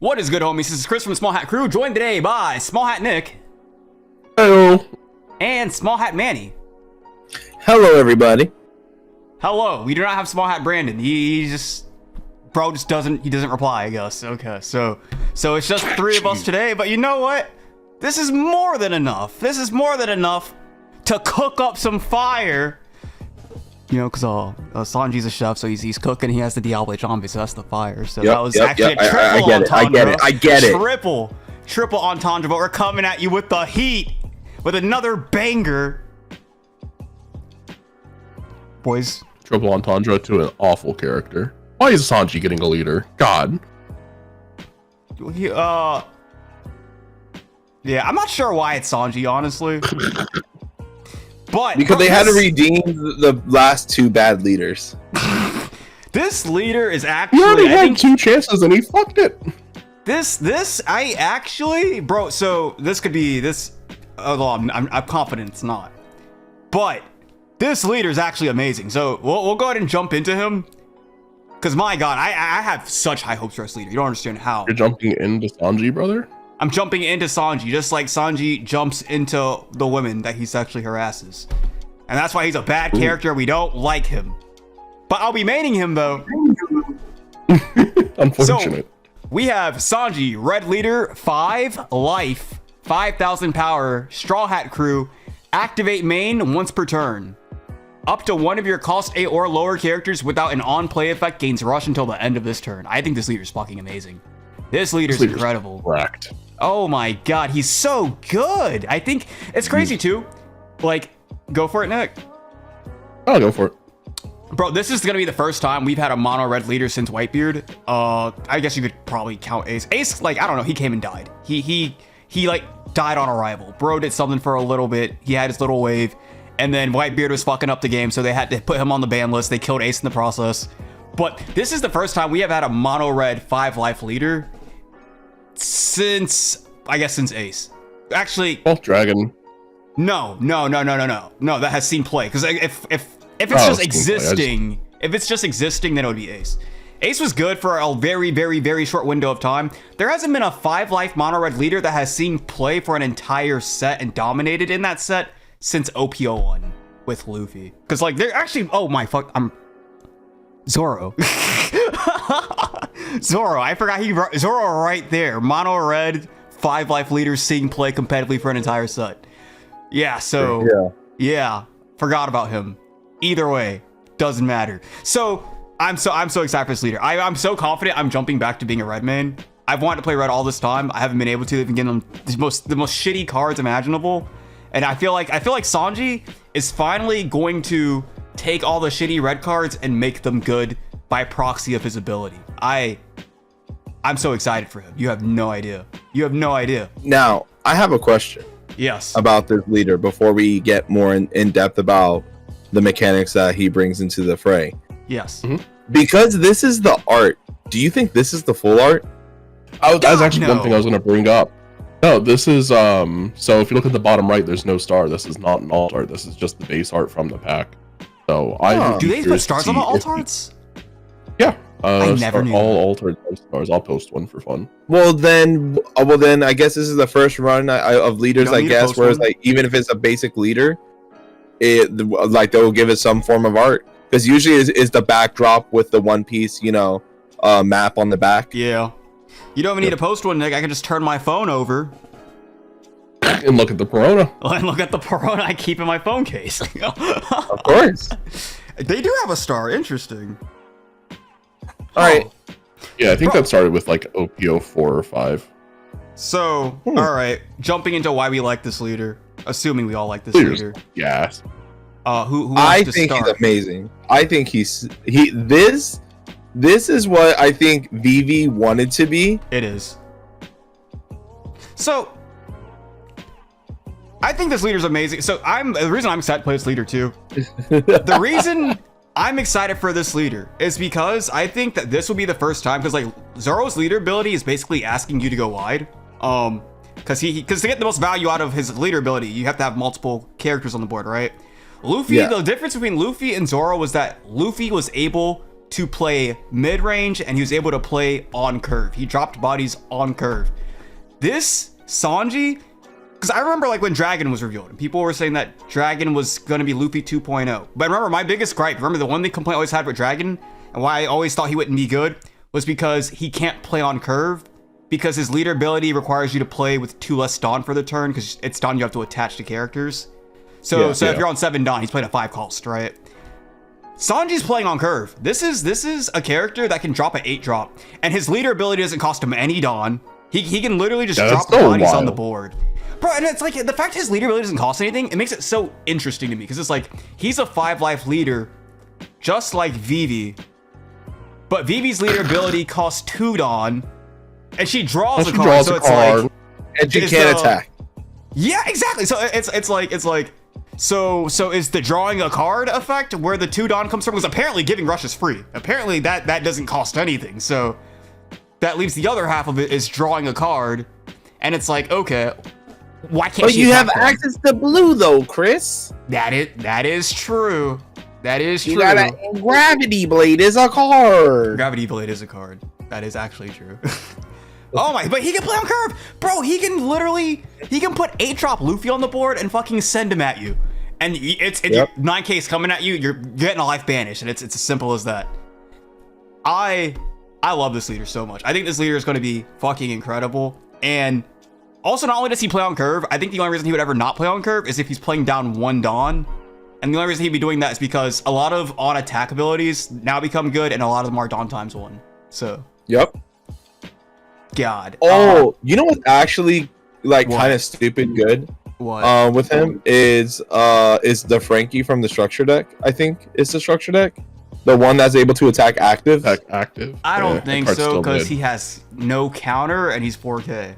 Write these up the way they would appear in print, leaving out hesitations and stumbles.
What is good, homies? This is Chris from Small Hat Crew, joined today by Small Hat Nick. Hello. And Small Hat Manny. Hello, everybody. Hello. We do not have Small Hat Brandon. He just doesn't reply, I guess. Okay, so it's just three of us today, but you know what? This is more than enough. This is more than enough to cook up some fire. You know, because Sanji's a chef, so he's cooking. He has the Diablo zombie, so that's the fire. So that was actually a triple entendre. I get it. Triple entendre, but we're coming at you with the heat, with another banger. Boys. Triple entendre to an awful character. Why is Sanji getting a leader? God. Yeah, I'm not sure why it's Sanji, honestly. But because they had to redeem the last two bad leaders. This leader is actually. He already had two chances and he fucked it. I actually, bro. So this could be this. I'm confident it's not. But this leader is actually amazing. So we'll go ahead and jump into him. Because my God, I have such high hopes for this leader. You don't understand how. You're jumping into Sanji, brother? I'm jumping into Sanji, just like Sanji jumps into the women that he sexually harasses. And that's why he's a bad character. We don't like him. But I'll be maining him, though. Unfortunate. So, we have Sanji, Red Leader, 5 life, 5,000 power, Straw Hat Crew, activate main once per turn. Up to one of your cost 8 or lower characters without an on-play effect gains rush until the end of this turn. I think this leader's fucking amazing. This leader's incredible. Correct. Oh my God, he's so good. I think it's crazy too. Like, go for it, Nick. I'll go for it. Bro, this is gonna be the first time we've had a mono red leader since Whitebeard. I guess you could probably count Ace. Ace, like, I don't know, he came and died. He like died on arrival. Bro did something for a little bit. He had his little wave, and then Whitebeard was fucking up the game, so they had to put him on the ban list. They killed Ace in the process. But this is the first time we have had a mono red 5 life leader since Ace. Actually, Wolf Dragon. No, that has seen play. Because if it's just existing, then it would be Ace. Ace was good for a very, very, very short window of time. There hasn't been a 5 life mono red leader that has seen play for an entire set and dominated in that set since OPO1 with Luffy. Because like they're actually, oh my fuck, I'm Zoro. Zoro, I forgot Zoro right there. Mono red, 5 life leaders seeing play competitively for an entire set. Yeah, so yeah, forgot about him. Either way, doesn't matter. So I'm so excited for this leader. I'm so confident I'm jumping back to being a red main. I've wanted to play red all this time. I haven't been able to. They've been getting the most shitty cards imaginable. And I feel like Sanji is finally going to take all the shitty red cards and make them good by proxy of his ability. I'm so excited for him. You have no idea. Now, I have a question. Yes. About this leader before we get more in depth about the mechanics that he brings into the fray. Yes. Mm-hmm. Because this is the art. Do you think this is the full art? That's actually one thing I was going to bring up. No, this is so if you look at the bottom right, there's no star. This is not an alt art. This is just the base art from the pack. So do they put stars on the alt arts? Yeah. I never knew. All altered stars. I'll post one for fun. Well then, I guess this is the first run of leaders. I guess whereas like even if it's a basic leader, like they will give it some form of art because usually is the backdrop with the One Piece, map on the back. Yeah. You don't even need to post one, Nick. I can just turn my phone over and look at the Perona. I keep in my phone case. Of course. They do have a star. Interesting. All right. Yeah, I think that started with like OPO 4 or 5. So, all right, jumping into why we like this leader, assuming we all like this leader. Yes. Who I think he's amazing. I think this is what I think Vivi wanted to be. It is. So, I think this leader's amazing. So, the reason I'm excited to play this leader too. The reason I'm excited for this leader is because I think that this will be the first time, because like Zoro's leader ability is basically asking you to go wide. Because to get the most value out of his leader ability, you have to have multiple characters on the board, right? Luffy, the difference between Luffy and Zoro was that Luffy was able to play mid-range, and he was able to play on curve. He dropped bodies on curve. This Sanji, because I remember like when Dragon was revealed, and people were saying that Dragon was going to be Luffy 2.0. But remember, my biggest gripe, remember the one complaint I always had with Dragon, and why I always thought he wouldn't be good, was because he can't play on curve, because his leader ability requires you to play with 2 less Dawn for the turn, because it's Dawn you have to attach to characters. So if you're on 7 Dawn, he's playing a 5 cost, right? Sanji's playing on curve. This is a character that can drop an 8 drop, and his leader ability doesn't cost him any Dawn. He can literally just drop the bodies on the board. Bro, and it's like, the fact his leader ability doesn't cost anything, it makes it so interesting to me, because it's like, he's a 5 life leader, just like Vivi, but Vivi's leader ability costs 2 Dawn, and she draws a card, so it's like... And she can't attack. Yeah, exactly. So it's like... So is the drawing a card effect where the 2 Dawn comes from? Because apparently giving Rush is free. Apparently that doesn't cost anything. So that leaves the other half of it is drawing a card, and it's like, okay, why can't? But you have access to blue though, Chris. That is true. That is true. Gravity Blade is a card. Gravity Blade is a card. That is actually true. Oh my, but he can play on curve. Bro, he can put 8 drop Luffy on the board and fucking send him at you. And it's 9K's coming at you, you're getting a life banished, and it's as simple as that. I love this leader so much. I think this leader is going to be fucking incredible. And also, not only does he play on curve, I think the only reason he would ever not play on curve is if he's playing down 1 Dawn. And the only reason he'd be doing that is because a lot of on attack abilities now become good, and a lot of them are Dawn times 1. So. Yep. God. Oh, you know what's actually like kind of stupid good? What? With him is the Frankie from the structure deck. I think it's the structure deck, the one that's able to attack active. Active. I don't think so, because he has no counter and he's 4K.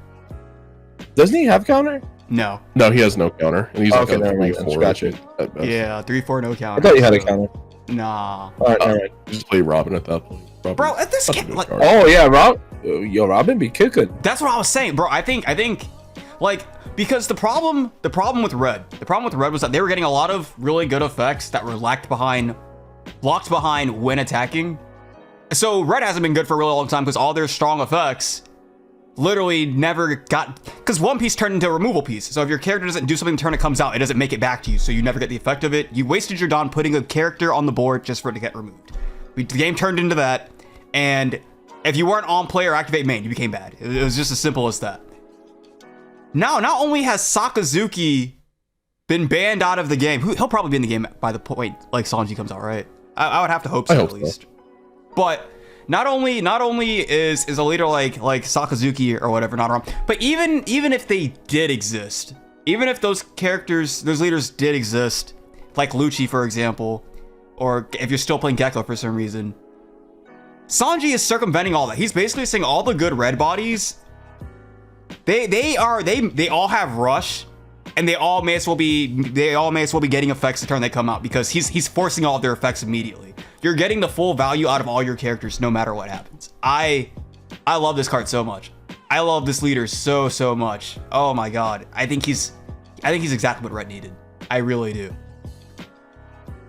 Doesn't he have counter? No. No, he has no counter, and he's like a 3/4. Yeah, 3/4 no counter. I thought you had a counter. Nah. All right. Just play Robin at that point. Robin, bro, at this game, like, oh yeah, Robin be kicking. That's what I was saying, bro. I think, like, because the problem with Red was that they were getting a lot of really good effects that were locked behind when attacking. So Red hasn't been good for a really long time because all their strong effects literally never got, because One Piece turned into a removal piece. So if your character doesn't do something the turn it comes out, it doesn't make it back to you, so you never get the effect of it. You wasted your Dawn putting a character on the board just for it to get removed. The game turned into that, and if you weren't on play or activate main, you became bad. It was just as simple as that. Now, not only has Sakazuki been banned out of the game, he'll probably be in the game by the point like Sanji comes out, right? I would have to hope so, at least. But not only is a leader like Sakazuki or whatever not around, but even if they did exist, even if those leaders did exist, like Lucci, for example, or if you're still playing Gecko for some reason, Sanji is circumventing all that. He's basically saying all the good red bodies, they all have rush, and they all may as well be getting effects the turn they come out, because he's forcing all of their effects immediately. You're getting the full value out of all your characters no matter what happens. I love this card so much. I love this leader so much. Oh my god. I think he's exactly what Red needed. I really do.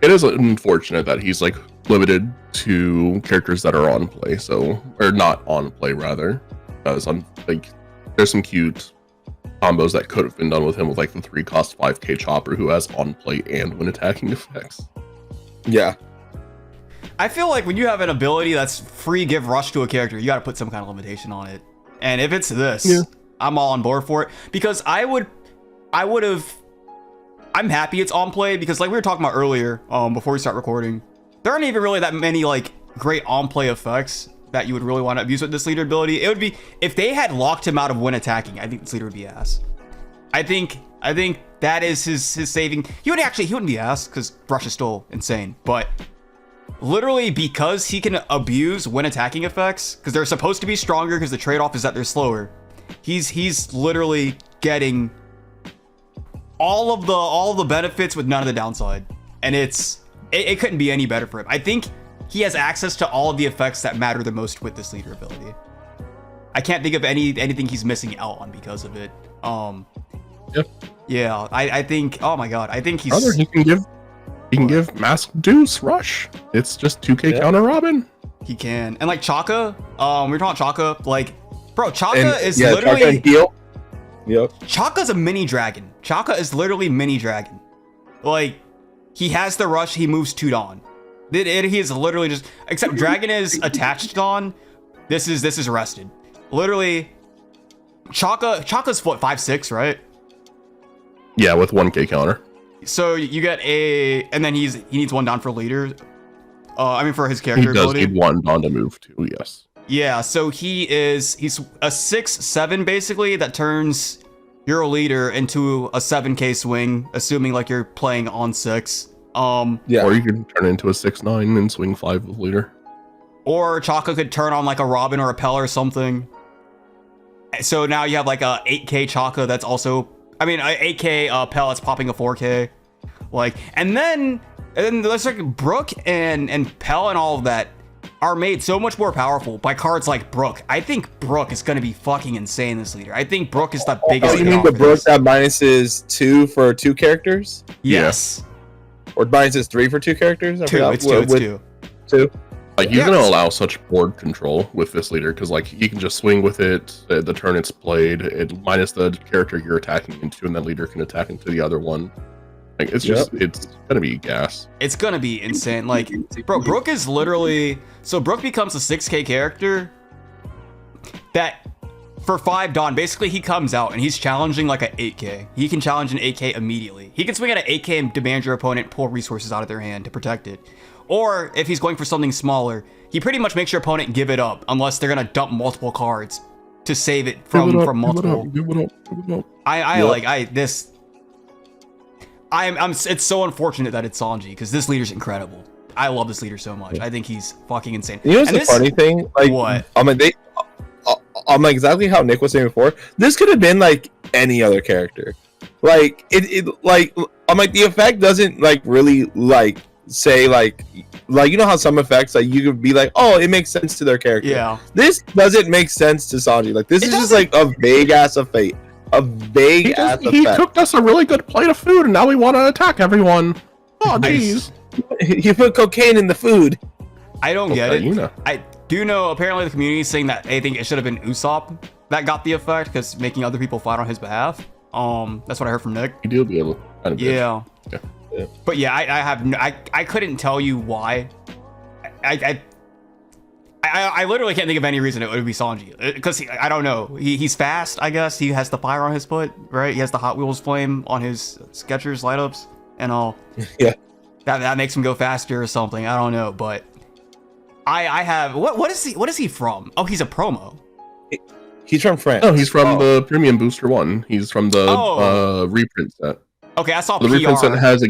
It is unfortunate that he's like limited to characters that are on play, or not on play rather, because there's some cute combos that could have been done with him with like the 3-cost 5K chopper who has on play and when attacking effects. Yeah. I feel like when you have an ability that's free give rush to a character, you got to put some kind of limitation on it. And if it's this, I'm all on board for it, because I'm happy it's on play, because like we were talking about earlier, before we start recording, there aren't even really that many like great on play effects that you would really want to abuse with this leader ability. It would be if they had locked him out of when attacking. I think this leader would be ass. I think that is his saving. He wouldn't be ass because rush is still insane, but literally because he can abuse when attacking effects, because they're supposed to be stronger because the trade-off is that they're slower. He's literally getting all of the benefits with none of the downside, and it couldn't be any better for him. I think he has access to all of the effects that matter the most with this leader ability. I can't think of anything he's missing out on because of it. Yep. Yeah, I think. Oh my god, I think he's. Brother, He can give Mask Deuce Rush. It's just 2k counter Robin. He can. And like Chaka, we're talking Chaka, like, bro, Chaka And, is yeah, literally Chaka and heal. Yep. Chaka's a mini dragon. Chaka is literally mini dragon. Like, he has the rush, he moves to Dawn. He is literally just, except Dragon is attached to Dawn. This is arrested. Literally, Chaka's what, 5'6", right? Yeah, with 1k counter. So you get and then he needs 1 Dawn for leader. I mean, for his character He does ability. need 1 Dawn to move too, yes. Yeah, so he's a 6/7 basically that turns your leader into a 7k swing, assuming like you're playing on 6. Yeah. Or you can turn it into a 6/9 and swing 5 with leader. Or Chaka could turn on like a Robin or a Pell or something. So now you have like a 8k Chaka that's also, I mean, a 8k Pell that's popping a 4k. Like, and then there's like Brook and Pell and all of that are made so much more powerful by cards like Brook. I think Brook is going to be fucking insane this leader. I think Brook is the biggest. Oh, you mean the Brook that minuses 2 for 2 characters? Yes. Or minuses 3 for 2 characters? It's 2. 2. Like, he's gonna allow such board control with this leader, because like he can just swing with it the turn it's played, it minus the character you're attacking into, and then leader can attack into the other one. Like, it's just, it's gonna be gas. It's gonna be insane. Like, bro, Brook is literally, so Brook becomes a 6k character that for 5 Dawn, basically he comes out and he's challenging like a 8k. He can challenge an 8k immediately. He can swing at an 8k and demand your opponent pull resources out of their hand to protect it. Or if he's going for something smaller, he pretty much makes your opponent give it up unless they're gonna dump multiple cards to save it from multiple. Give it up. It's so unfortunate that it's Sanji, because this leader's incredible. I love this leader so much. I think he's fucking insane. You know what's the funny thing? Like, what? I'm like exactly how Nick was saying before. This could have been like any other character. Like I'm like the effect doesn't like really like say like you know how some effects like you could be like, oh, it makes sense to their character. Yeah. This doesn't make sense to Sanji. Like this is just like a vague ass of fate. A vague ass effect. He cooked us a really good plate of food, and now we want to attack everyone. Oh, jeez. He put cocaine in the food. I don't get it. You know. I do know, apparently the community is saying that they think it should have been Usopp that got the effect, because making other people fight on his behalf. That's what I heard from Nick. He did be able to kind of yeah. Yeah. But yeah, I couldn't tell you why. I literally can't think of any reason it would be Sanji, because I don't know. He's fast, I guess. He has the fire on his foot, right? He has the Hot Wheels flame on his Skechers light ups and all. Yeah. That makes him go faster or something. I don't know, but I have what is he from? Oh, he's a promo. He's from France. No, he's from the Premium Booster 1. He's from the reprint set. Okay, I saw the PR. reprint set has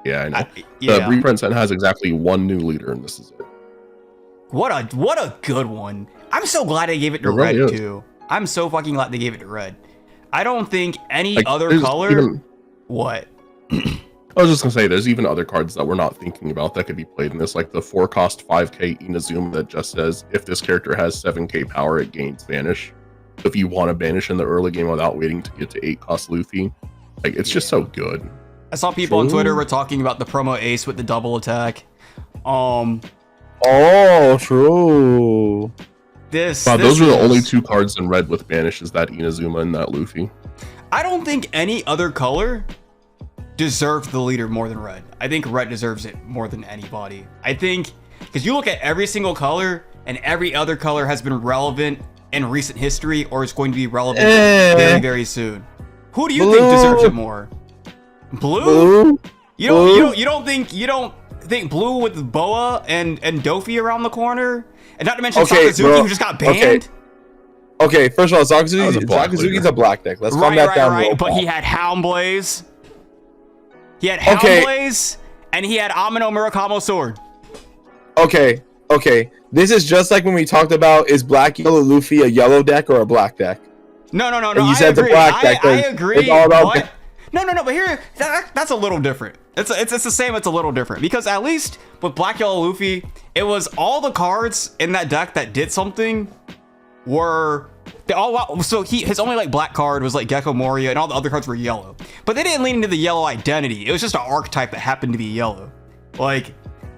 yeah, I know. Yeah. The reprint set has exactly 1 new leader, and this is it. What a good one. I'm so glad they gave it to Red too. I'm so fucking glad they gave it to Red. I don't think any other color. What? I was just gonna say, there's even other cards that we're not thinking about that could be played in this, like the 4-cost 5k Inazuma that just says if this character has 7k power, it gains Banish. So if you want to banish in the early game without waiting to get to 8-cost Luffy, like it's just so good. I saw people on Twitter were talking about the promo Ace with the double attack. Oh, true. Those are the only 2 cards in red with Banish, is that Inazuma and that Luffy. I don't think any other color deserved the leader more than Red. I think Red deserves it more than anybody. I think, because you look at every single color, and every other color has been relevant in recent history, or is going to be relevant very, very soon. Who do you think deserves it more? Blue? You don't think Blue with Boa and Dofi around the corner? And not to mention Sakazuki, who just got banned? Okay, first of all, Sakazuki's a black deck. Let's calm that down. Right. But he had Houndblaze. He had Houndblaze, and he had Amino Murakamo Sword. Okay. This is just like when we talked about, is Black Yellow Luffy a yellow deck or a black deck? No. And you said the black deck. I agree. It's all about No, but here, that's a little different. It's the same, it's a little different. Because at least with Black Yellow Luffy, it was all the cards in that deck that did something were they all, so his only like black card was like Gecko Moria, and all the other cards were yellow. But they didn't lean into the yellow identity. It was just an archetype that happened to be yellow. Like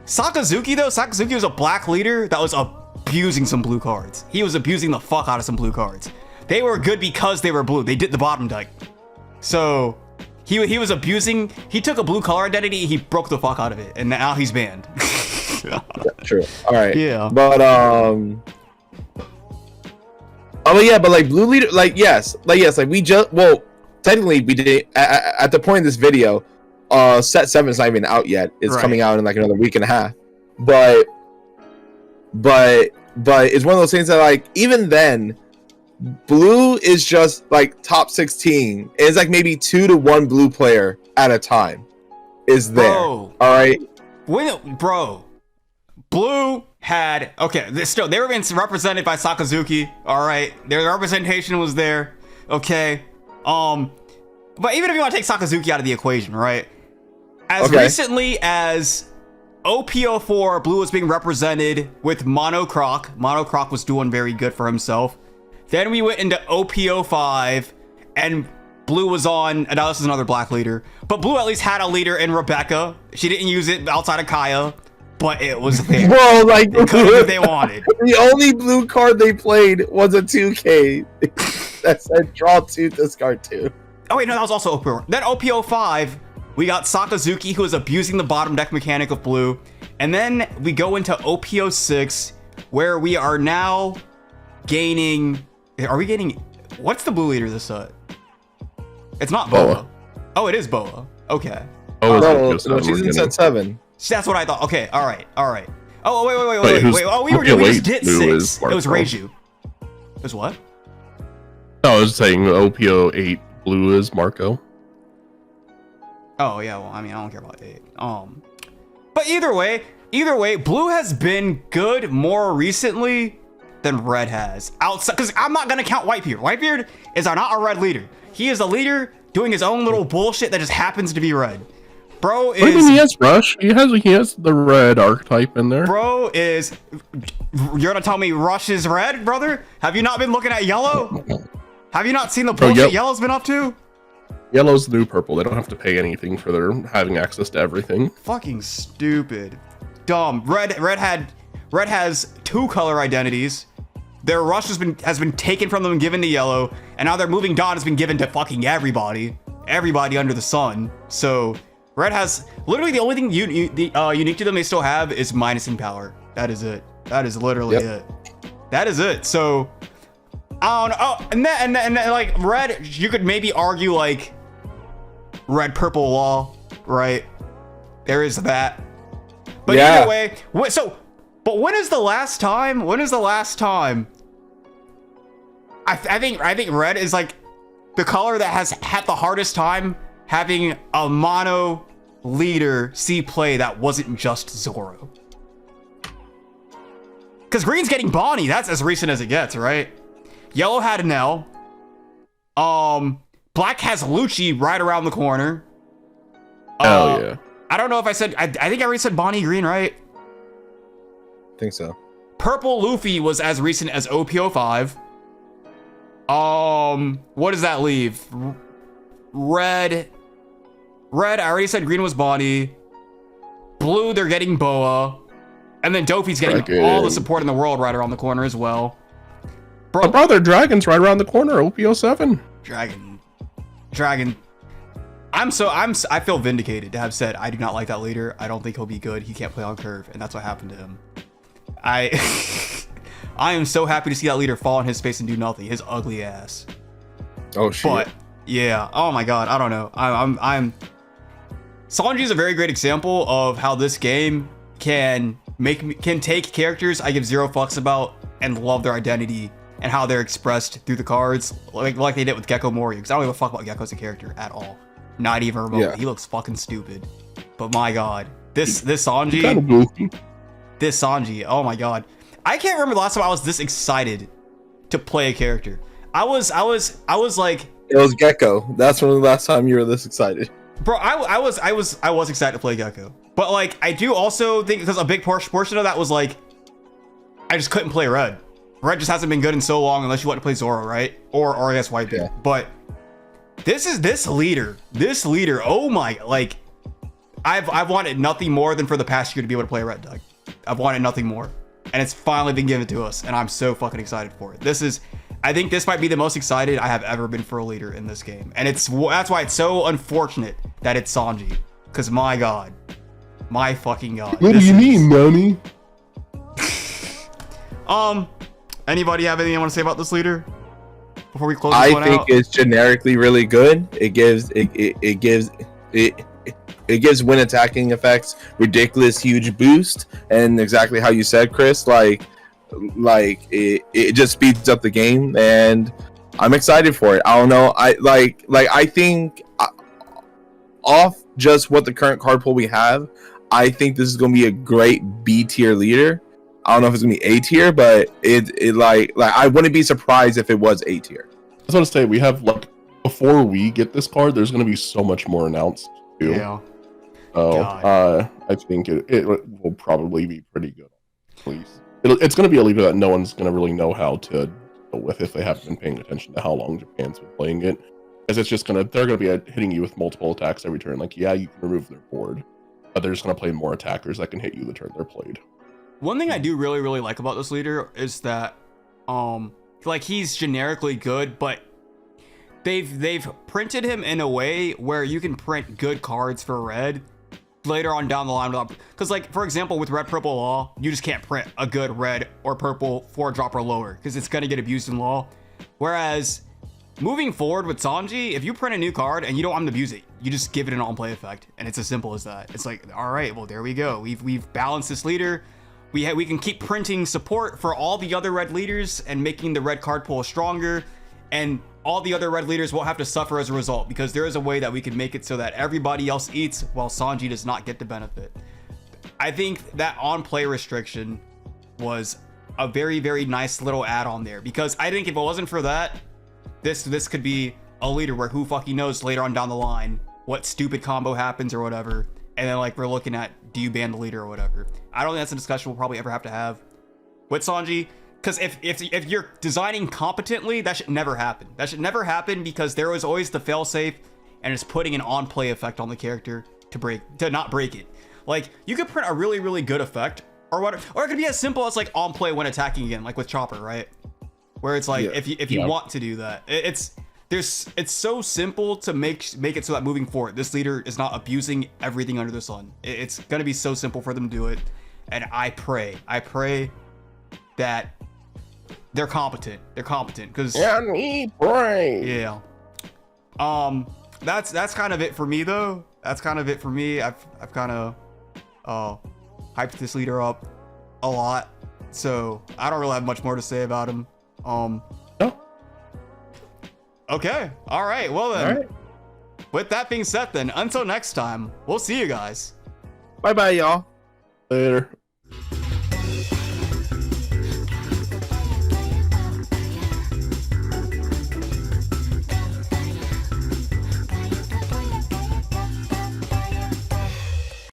Sakazuki though, Sakazuki was a black leader that was abusing some blue cards. He was abusing the fuck out of some blue cards. They were good because they were blue. They did the bottom deck. So he was abusing. He took a blue color identity. He broke the fuck out of it, and now he's banned. Yeah, true. All right. Yeah. But but like blue leader, like yes, like we just technically we did at the point of this video, set 7 is not even out yet. It's coming out in like another week and a half. But it's one of those things that like even then, blue is just like top 16. It's like maybe 2 to 1 blue player at a time is there. All right. Blue had they were being represented by Sakazuki. All right, their representation was there. Okay, but even if you want to take Sakazuki out of the equation, right? As recently as OP04, blue was being represented with Mono Croc. Mono Croc was doing very good for himself. Then we went into OP05, and blue was on. Now this is another black leader, but blue at least had a leader in Rebecca. She didn't use it outside of Kaya. But it was there. Bro, like they could have if they wanted. The only blue card they played was a 2K that said draw 2, discard 2. Oh wait, no, that was also OP. Then OP05, we got Sakazuki, who was abusing the bottom deck mechanic of blue, and then we go into OP06, where we are now gaining. Are we gaining? What's the blue leader this set? It's not Boa. Oh, it is Boa. Okay. Oh, she's in set 7. That's what I thought. Okay, all right. Oh, wait. Oh, we just did 6. It was Reiju. It was what? No, I was saying OPO8 blue is Marco. Oh yeah, well, I mean, I don't care about 8. But either way, blue has been good more recently than red has. Outside, because I'm not gonna count Whitebeard. Whitebeard is not a red leader. He is a leader doing his own little bullshit that just happens to be red. Bro is. What do you mean he has Rush? He has the red archetype in there. Bro is. You're gonna tell me Rush is red, brother? Have you not been looking at yellow? Have you not seen the bullshit yellow's been up to? Yellow's the new purple. They don't have to pay anything for their having access to everything. Fucking stupid, dumb. Red has 2 color identities. Their Rush has been taken from them and given to yellow, and now their Moving Dawn has been given to fucking everybody under the sun. So. Red has literally the only thing unique to them they still have is minusing power. That is it. That is literally it. That is it. So I don't know. Oh, and then like red, you could maybe argue like red purple law, right? There is that. But either way, but when is the last time? I think red is like the color that has had the hardest time having a mono leader see play that wasn't just Zoro. Because green's getting Bonnie. That's as recent as it gets, right? Yellow had an L. Black has Lucci right around the corner. Hell yeah. I don't know if I said... I think I already said Bonnie green, right? I think so. Purple Luffy was as recent as OP05. What does that leave? Red, I already said green was Bonnie. Blue, they're getting Boa. And then Dofi's getting all the support in the world right around the corner as well. Bro, brother, Dragon's right around the corner, OPO7. Dragon. I feel vindicated to have said I do not like that leader. I don't think he'll be good. He can't play on curve, and that's what happened to him. I am so happy to see that leader fall in his space and do nothing. His ugly ass. Oh shit. But yeah, oh my god, I don't know. Sanji is a very great example of how this game can take characters I give 0 fucks about and love their identity and how they're expressed through the cards, like they did with Gecko Moria. Because I don't give a fuck about Gecko as a character at all, not even remotely. Yeah. He looks fucking stupid. But my god, this Sanji, kind of goofy. This Sanji, oh my god, I can't remember the last time I was this excited to play a character. I was like. It was Gecko. That's when the last time you were this excited. Bro, I was excited to play Gecko. But like I do also think because a big portion of that was like I just couldn't play red. Red just hasn't been good in so long unless you want to play Zoro, right? Or I guess White. Yeah. But this leader, oh my, like I've wanted nothing more than for the past year to be able to play a red deck. I've wanted nothing more. And it's finally been given to us, and I'm so fucking excited for it. I think this might be the most excited I have ever been for a leader in this game. And that's why it's so unfortunate that it's Sanji. Because my god. My fucking god. What do you mean, Nani? Anybody have anything you want to say about this leader before we close this I one think out? it's generically really good. It gives when attacking effects ridiculous huge boost, and exactly how you said, Chris, like it just speeds up the game, and I'm excited for it. I don't know, I think off just what the current card pool we have, I think this is going to be a great B tier leader. I don't know if it's gonna be A tier, but it like I wouldn't be surprised if it was A tier. I just want to say we have like before we get this card, there's gonna be so much more announced too. Yeah. I think it will probably be pretty good. Please, it's gonna be a leader that no one's gonna really know how to deal with if they haven't been paying attention to how long Japan's been playing it. Because it's just they're gonna be hitting you with multiple attacks every turn. Like, yeah, you can remove their board, but they're just gonna play more attackers that can hit you the turn they're played. One thing I do really, really like about this leader is that, like, he's generically good, but they've printed him in a way where you can print good cards for red later on down the line without, because, like, for example, with red purple law, you just can't print a good red or purple 4-drop or lower because it's gonna get abused in law. Whereas moving forward with Sanji, if you print a new card and you don't want to abuse it, you just give it an on-play effect, and it's as simple as that. It's like, all right, well, there we go. We've balanced this leader. We can keep printing support for all the other red leaders and making the red card pool stronger, and all the other red leaders won't have to suffer as a result, because there is a way that we can make it so that everybody else eats while Sanji does not get the benefit. I think that on-play restriction was a very, very nice little add-on there, because I think if it wasn't for that, this could be a leader where who fucking knows later on down the line what stupid combo happens or whatever, and then like we're looking at, do you ban the leader or whatever. I don't think that's a discussion we'll probably ever have to have with Sanji, because if you're designing competently, that should never happen. That should never happen, because there was always the failsafe, and it's putting an on-play effect on the character to not break it. Like, you could print a really, really good effect or what, or it could be as simple as like on-play when attacking again, like with Chopper, right? Where it's like, if you want to do that, it's so simple to make it so that moving forward, this leader is not abusing everything under the sun. It's gonna be so simple for them to do it, and I pray that they're competent. Because yeah, me pray. Yeah. That's kind of it for me though. That's kind of it for me. I've kind of hyped this leader up a lot, so I don't really have much more to say about him. No. Okay. All right. Well then. All right. With that being said, then, until next time, we'll see you guys. Bye bye, y'all. Later.